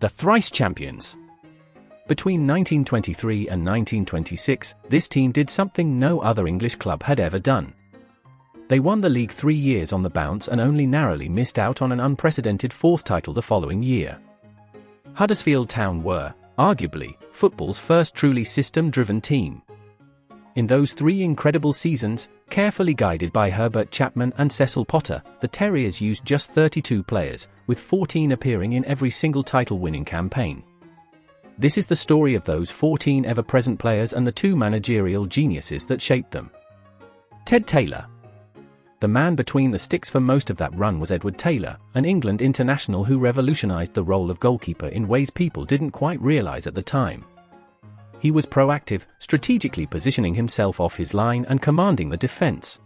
The Thrice champions. Between 1923 and 1926, this team did something no other English club had ever done. They won the league 3 years on the bounce and only narrowly missed out on an unprecedented fourth title the following year. Huddersfield Town were, arguably, football's first truly system-driven team. In those 3 incredible seasons, carefully guided by Herbert Chapman and Cecil, the Terriers used just 32 players, with 14 appearing in every single title-winning campaign. This is the story of those 14 ever-present players and the 2 managerial geniuses that shaped them. Ted Taylor. The man between the sticks for most of that run was Edward Taylor, an England international who revolutionized the role of goalkeeper in ways people didn't quite realize at the time. He was proactive, strategically positioning himself off his line and commanding the defense.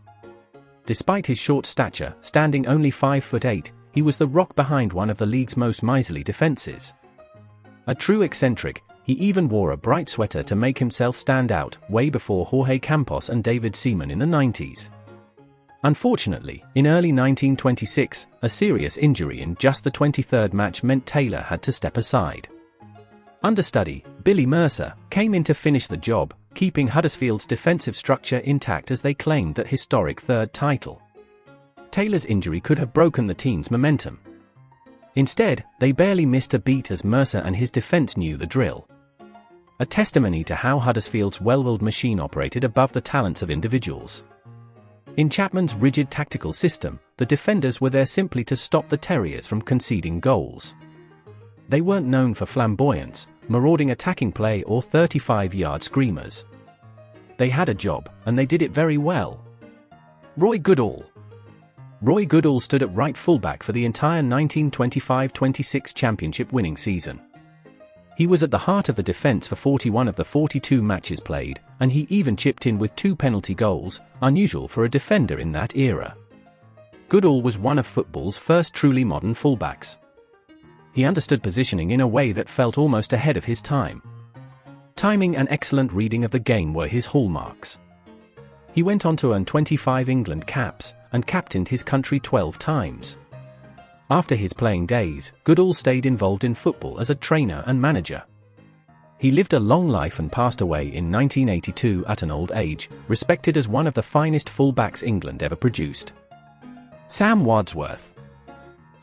Despite his short stature, standing only 5'8", he was the rock behind one of the league's most miserly defenses. A true eccentric, he even wore a bright sweater to make himself stand out, way before Jorge Campos and David Seaman in the 90s. Unfortunately, in early 1926, a serious injury in just the 23rd match meant Taylor had to step aside. Understudy, Billy Mercer, came in to finish the job, keeping Huddersfield's defensive structure intact as they claimed that historic third title. Taylor's injury could have broken the team's momentum. Instead, they barely missed a beat as Mercer and his defense knew the drill. A testimony to how Huddersfield's well-oiled machine operated above the talents of individuals. In Chapman's rigid tactical system, the defenders were there simply to stop the Terriers from conceding goals. They weren't known for flamboyance, marauding attacking play or 35-yard screamers. They had a job, and they did it very well. Roy Goodall. Roy Goodall stood at right fullback for the entire 1925-26 championship-winning season. He was at the heart of the defense for 41 of the 42 matches played, and he even chipped in with 2 penalty goals, unusual for a defender in that era. Goodall was one of football's first truly modern fullbacks. He understood positioning in a way that felt almost ahead of his time. Timing and excellent reading of the game were his hallmarks. He went on to earn 25 England caps, and captained his country 12 times. After his playing days, Goodall stayed involved in football as a trainer and manager. He lived a long life and passed away in 1982 at an old age, respected as one of the finest fullbacks England ever produced. Sam Wadsworth.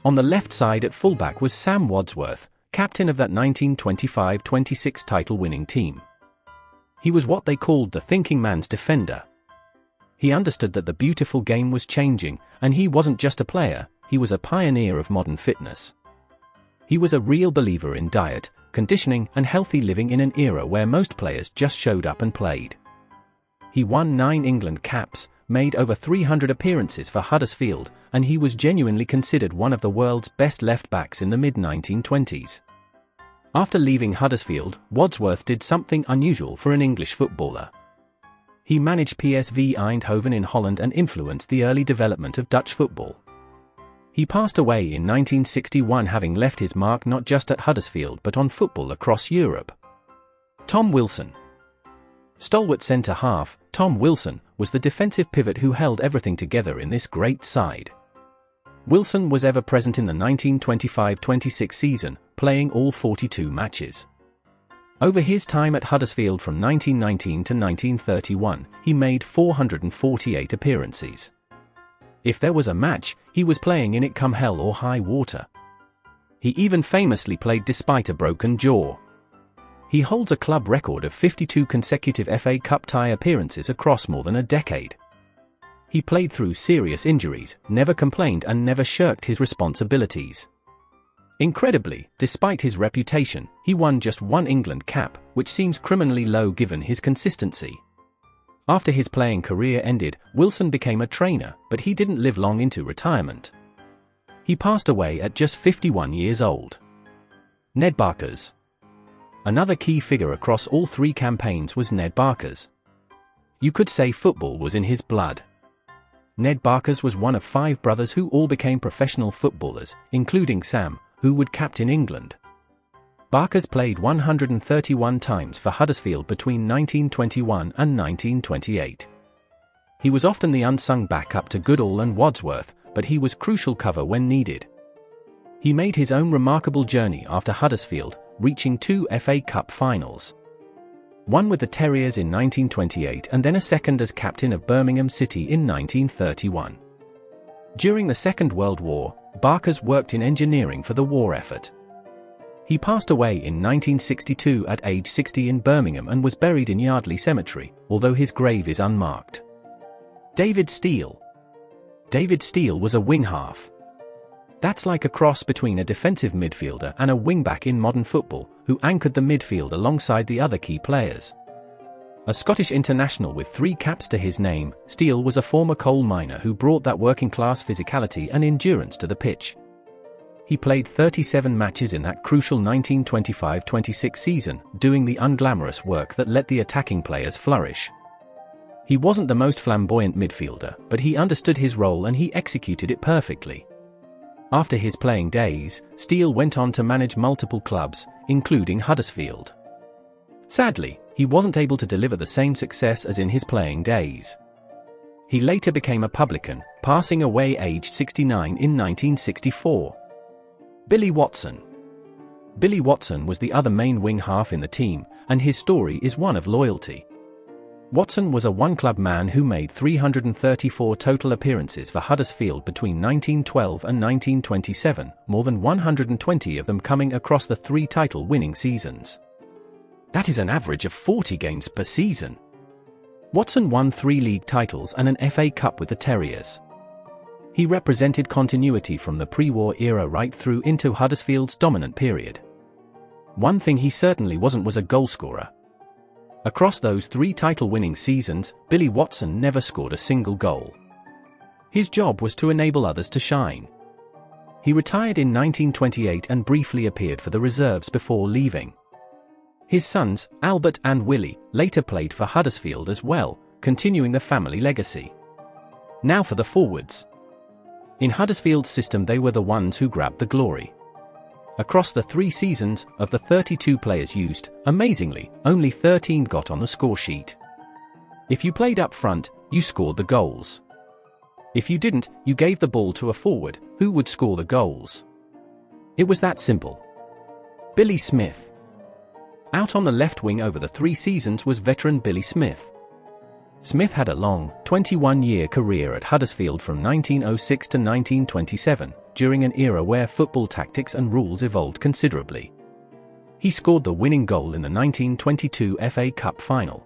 On the left side at fullback was Sam Wadsworth, captain of that 1925-26 title-winning team. He was what they called the thinking man's defender. He understood that the beautiful game was changing, and he wasn't just a player, he was a pioneer of modern fitness. He was a real believer in diet, conditioning, and healthy living in an era where most players just showed up and played. He won 9 England caps, made over 300 appearances for Huddersfield, and he was genuinely considered one of the world's best left-backs in the mid-1920s. After leaving Huddersfield, Wadsworth did something unusual for an English footballer. He managed PSV Eindhoven in Holland and influenced the early development of Dutch football. He passed away in 1961, having left his mark not just at Huddersfield but on football across Europe. Tom Wilson. Stalwart centre-half, Tom Wilson was the defensive pivot who held everything together in this great side. Wilson was ever present in the 1925-26 season, playing all 42 matches. Over his time at Huddersfield from 1919 to 1931, he made 448 appearances. If there was a match, he was playing in it come hell or high water. He even famously played despite a broken jaw. He holds a club record of 52 consecutive FA Cup tie appearances across more than a decade. He played through serious injuries, never complained and never shirked his responsibilities. Incredibly, despite his reputation, he won just 1 England cap, which seems criminally low given his consistency. After his playing career ended, Wilson became a trainer, but he didn't live long into retirement. He passed away at just 51 years old. Ned Barkas. Another key figure across all 3 campaigns was Ned Barkas. You could say football was in his blood. Ned Barkas was one of 5 brothers who all became professional footballers, including Sam, who would captain England. Barkas played 131 times for Huddersfield between 1921 and 1928. He was often the unsung backup to Goodall and Wadsworth, but he was crucial cover when needed. He made his own remarkable journey after Huddersfield, reaching 2 FA Cup finals. One with the Terriers in 1928 and then a second as captain of Birmingham City in 1931. During the Second World War, Barkas worked in engineering for the war effort. He passed away in 1962 at age 60 in Birmingham and was buried in Yardley Cemetery, although his grave is unmarked. David Steele. David Steele was a wing half. That's like a cross between a defensive midfielder and a wing-back in modern football, who anchored the midfield alongside the other key players. A Scottish international with 3 caps to his name, Steele was a former coal miner who brought that working-class physicality and endurance to the pitch. He played 37 matches in that crucial 1925-26 season, doing the unglamorous work that let the attacking players flourish. He wasn't the most flamboyant midfielder, but he understood his role and he executed it perfectly. After his playing days, Steele went on to manage multiple clubs, including Huddersfield. Sadly, he wasn't able to deliver the same success as in his playing days. He later became a publican, passing away aged 69 in 1964. Billy Watson. Billy Watson was the other main wing half in the team, and his story is one of loyalty. Watson was a one-club man who made 334 total appearances for Huddersfield between 1912 and 1927, more than 120 of them coming across the 3 title-winning seasons. That is an average of 40 games per season. Watson won 3 league titles and an FA Cup with the Terriers. He represented continuity from the pre-war era right through into Huddersfield's dominant period. One thing he certainly wasn't was a goalscorer. Across those 3 title-winning seasons, Billy Watson never scored a single goal. His job was to enable others to shine. He retired in 1928 and briefly appeared for the reserves before leaving. His sons, Albert and Willie, later played for Huddersfield as well, continuing the family legacy. Now for the forwards. In Huddersfield's system they were the ones who grabbed the glory. Across the 3 seasons, of the 32 players used, amazingly, only 13 got on the score sheet. If you played up front, you scored the goals. If you didn't, you gave the ball to a forward, who would score the goals. It was that simple. Billy Smith. Out on the left wing over the 3 seasons was veteran Billy Smith. Smith had a long, 21-year career at Huddersfield from 1906 to 1927, during an era where football tactics and rules evolved considerably. He scored the winning goal in the 1922 FA Cup final.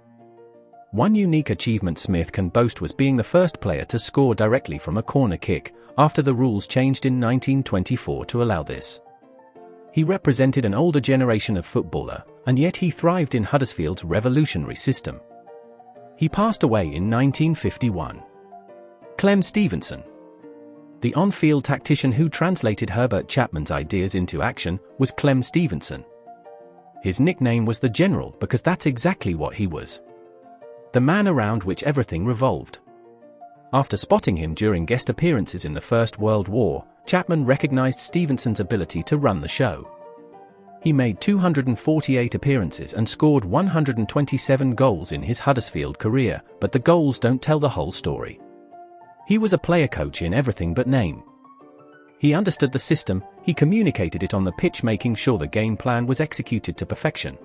One unique achievement Smith can boast was being the first player to score directly from a corner kick, after the rules changed in 1924 to allow this. He represented an older generation of footballer, and yet he thrived in Huddersfield's revolutionary system. He passed away in 1951. Clem Stephenson. The on-field tactician who translated Herbert Chapman's ideas into action was Clem Stephenson. His nickname was the General because that's exactly what he was. The man around which everything revolved. After spotting him during guest appearances in the First World War, Chapman recognized Stephenson's ability to run the show. He made 248 appearances and scored 127 goals in his Huddersfield career, but the goals don't tell the whole story. He was a player coach in everything but name. He understood the system, he communicated it on the pitch, making sure the game plan was executed to perfection.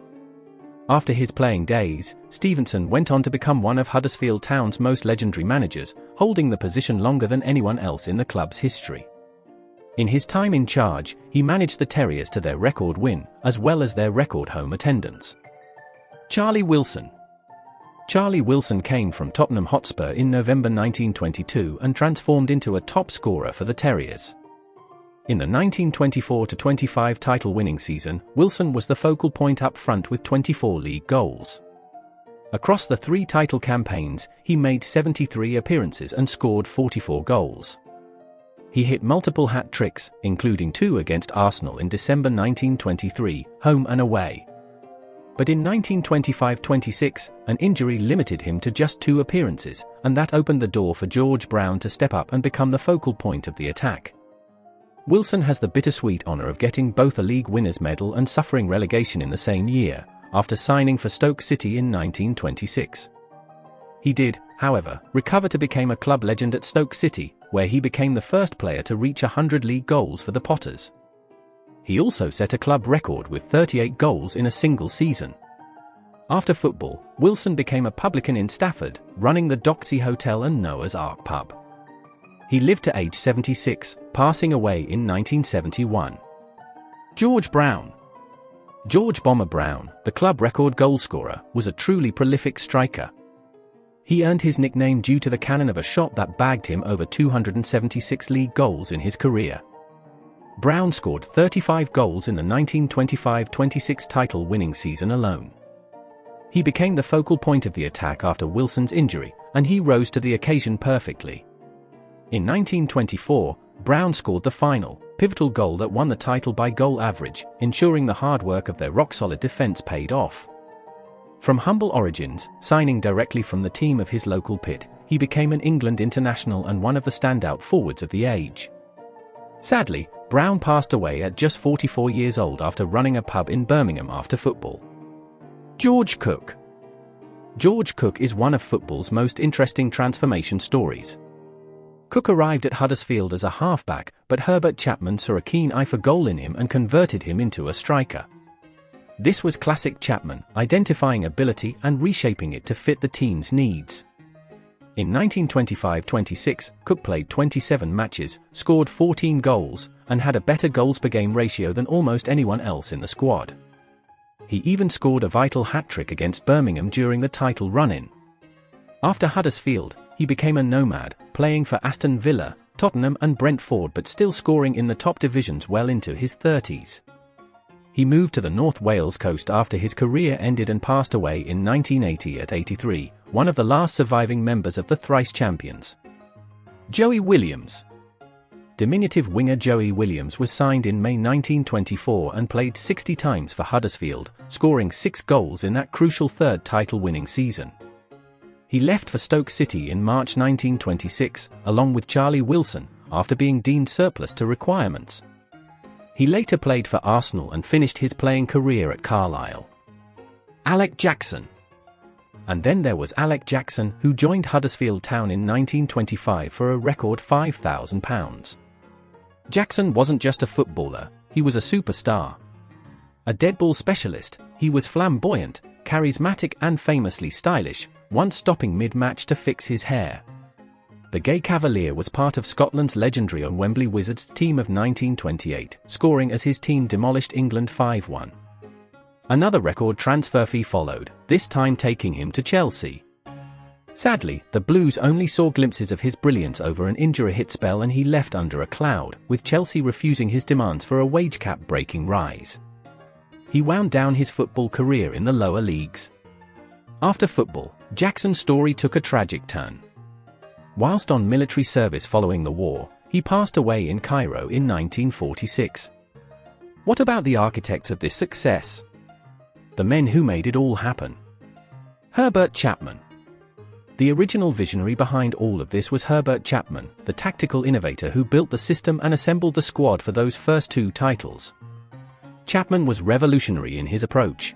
After his playing days, Stephenson went on to become one of Huddersfield Town's most legendary managers, holding the position longer than anyone else in the club's history. In his time in charge, he managed the Terriers to their record win, as well as their record home attendance. Charlie Wilson. Charlie Wilson came from Tottenham Hotspur in November 1922 and transformed into a top scorer for the Terriers. In the 1924-25 title-winning season, Wilson was the focal point up front with 24 league goals. Across the 3 title campaigns, he made 73 appearances and scored 44 goals. He hit multiple hat-tricks, including 2 against Arsenal in December 1923, home and away. But in 1925-26, an injury limited him to just 2 appearances, and that opened the door for George Brown to step up and become the focal point of the attack. Wilson has the bittersweet honour of getting both a league winners' medal and suffering relegation in the same year, after signing for Stoke City in 1926. He did, however, recover to become a club legend at Stoke City, where he became the first player to reach 100 league goals for the Potters. He also set a club record with 38 goals in a single season. After football, Wilson became a publican in Stafford, running the Doxy Hotel and Noah's Ark pub. He lived to age 76, passing away in 1971. George Brown. George "Bomber" Brown, the club record goalscorer, was a truly prolific striker. He earned his nickname due to the cannon of a shot that bagged him over 276 league goals in his career. Brown scored 35 goals in the 1925-26 title-winning season alone. He became the focal point of the attack after Wilson's injury, and he rose to the occasion perfectly. In 1924, Brown scored the final, pivotal goal that won the title by goal average, ensuring the hard work of their rock-solid defense paid off. From humble origins, signing directly from the team of his local pit, he became an England international and one of the standout forwards of the age. Sadly, Brown passed away at just 44 years old after running a pub in Birmingham after football. George Cook. George Cook is one of football's most interesting transformation stories. Cook arrived at Huddersfield as a halfback, but Herbert Chapman saw a keen eye for goal in him and converted him into a striker. This was classic Chapman, identifying ability and reshaping it to fit the team's needs. In 1925-26, Cook played 27 matches, scored 14 goals, and had a better goals per game ratio than almost anyone else in the squad. He even scored a vital hat-trick against Birmingham during the title run-in. After Huddersfield, he became a nomad, playing for Aston Villa, Tottenham and Brentford, but still scoring in the top divisions well into his 30s. He moved to the North Wales coast after his career ended and passed away in 1980 at 83, one of the last surviving members of the Thrice champions. Joey Williams. Diminutive winger Joey Williams was signed in May 1924 and played 60 times for Huddersfield, scoring 6 goals in that crucial third title-winning season. He left for Stoke City in March 1926, along with Charlie Wilson, after being deemed surplus to requirements. He later played for Arsenal and finished his playing career at Carlisle. Alec Jackson. And then there was Alec Jackson, who joined Huddersfield Town in 1925 for a record £5,000. Jackson wasn't just a footballer, he was a superstar. A deadball specialist, he was flamboyant, charismatic and famously stylish, once stopping mid-match to fix his hair. The Gay Cavalier was part of Scotland's legendary Wembley Wizards team of 1928, scoring as his team demolished England 5-1. Another record transfer fee followed, this time taking him to Chelsea. Sadly, the Blues only saw glimpses of his brilliance over an injury-hit spell and he left under a cloud, with Chelsea refusing his demands for a wage cap-breaking rise. He wound down his football career in the lower leagues. After football, Jackson's story took a tragic turn. Whilst on military service following the war, he passed away in Cairo in 1946. What about the architects of this success? The men who made it all happen. Herbert Chapman. The original visionary behind all of this was Herbert Chapman, the tactical innovator who built the system and assembled the squad for those first 2 titles. Chapman was revolutionary in his approach.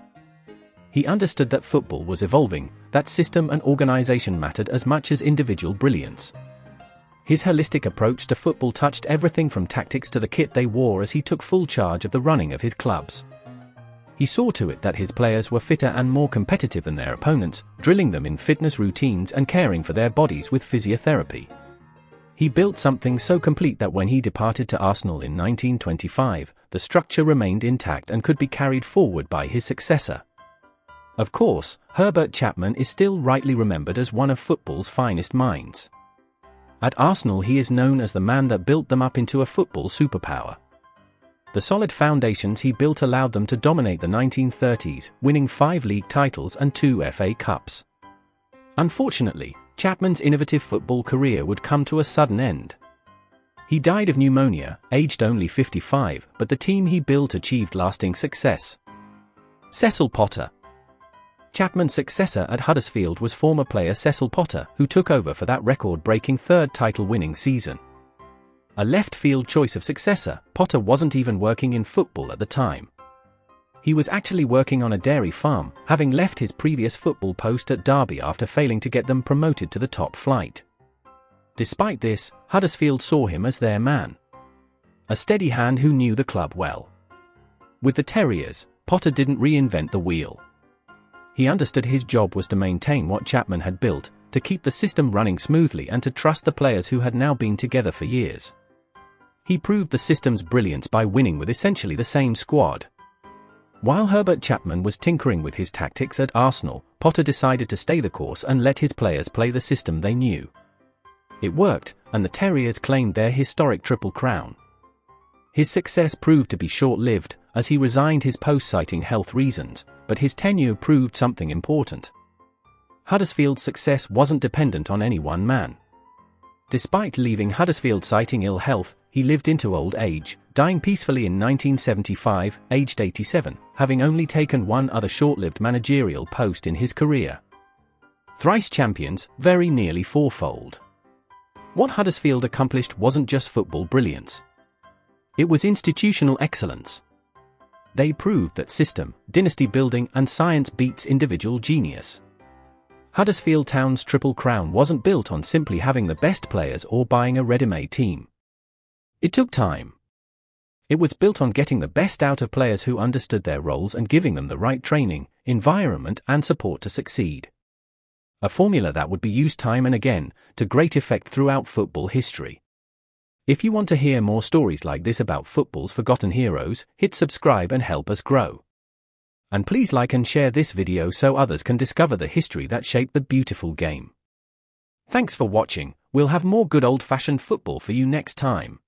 He understood that football was evolving, that system and organization mattered as much as individual brilliance. His holistic approach to football touched everything from tactics to the kit they wore as he took full charge of the running of his clubs. He saw to it that his players were fitter and more competitive than their opponents, drilling them in fitness routines and caring for their bodies with physiotherapy. He built something so complete that when he departed to Arsenal in 1925, the structure remained intact and could be carried forward by his successor. Of course, Herbert Chapman is still rightly remembered as one of football's finest minds. At Arsenal he is known as the man that built them up into a football superpower. The solid foundations he built allowed them to dominate the 1930s, winning 5 league titles and 2 FA Cups. Unfortunately, Chapman's innovative football career would come to a sudden end. He died of pneumonia, aged only 55, but the team he built achieved lasting success. Cecil Potter. Chapman's successor at Huddersfield was former player Cecil Potter, who took over for that record-breaking 3rd title-winning season. A left-field choice of successor, Potter wasn't even working in football at the time. He was actually working on a dairy farm, having left his previous football post at Derby after failing to get them promoted to the top flight. Despite this, Huddersfield saw him as their man. A steady hand who knew the club well. With the Terriers, Potter didn't reinvent the wheel. He understood his job was to maintain what Chapman had built, to keep the system running smoothly and to trust the players who had now been together for years. He proved the system's brilliance by winning with essentially the same squad. While Herbert Chapman was tinkering with his tactics at Arsenal, Potter decided to stay the course and let his players play the system they knew. It worked, and the Terriers claimed their historic Triple Crown. His success proved to be short-lived, as he resigned his post citing health reasons, but his tenure proved something important. Huddersfield's success wasn't dependent on any one man. Despite leaving Huddersfield citing ill health, he lived into old age, dying peacefully in 1975, aged 87, having only taken one other short-lived managerial post in his career. Thrice champions, very nearly fourfold. What Huddersfield accomplished wasn't just football brilliance. It was institutional excellence. They proved that system, dynasty building, and science beats individual genius. Huddersfield Town's Triple Crown wasn't built on simply having the best players or buying a ready-made team. It took time. It was built on getting the best out of players who understood their roles and giving them the right training, environment, and support to succeed. A formula that would be used time and again, to great effect throughout football history. If you want to hear more stories like this about football's forgotten heroes, hit subscribe and help us grow. And please like and share this video so others can discover the history that shaped the beautiful game. Thanks for watching. We'll have more good old-fashioned football for you next time.